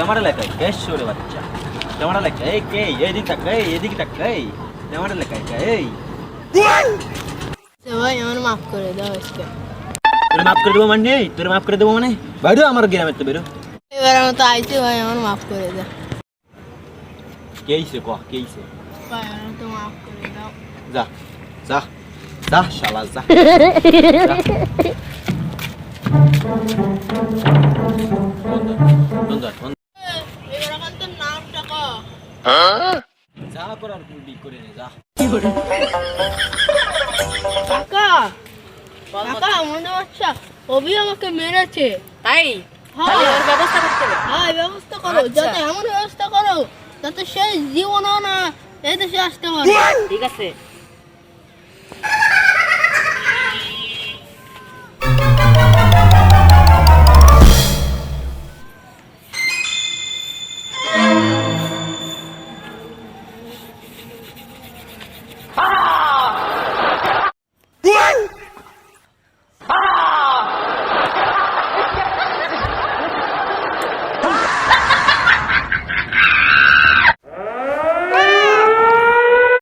আমার এলাকায় গ্যাস চোরে বাচ্চা আমার এলাকায় এই কে এদিক তাক এদিকে তাক আমার এলাকায় এই ভাই আমার মাফ করে দাও আজকে। তোর মাফ করে দেবো মানে তোর মাফ করে দেবো মানে বাইরো আমার গ্রামের তো বেরো। এবার আমার তো আইছে ভাই আমার মাফ করে দাও। কে আইছে ক কে আইছে? ভাই আমার তো মাফ করে দাও। যা যা যা শালা যা এবার আমার তো নামটা ক। যা করার কুড়ি করে নে যা। কাকা কাকা মনে হচ্ছে অভি আমাকে মেরেছে। তাই হ্যাঁ তাহলে ওর ব্যবস্থা করতে হবে। হ্যাঁ ব্যবস্থা করো, আচ্ছা। যাতে এমন ব্যবস্থা করো যাতে সে জীবনও না এই দেশে আসতে পারে। ঠিক আছে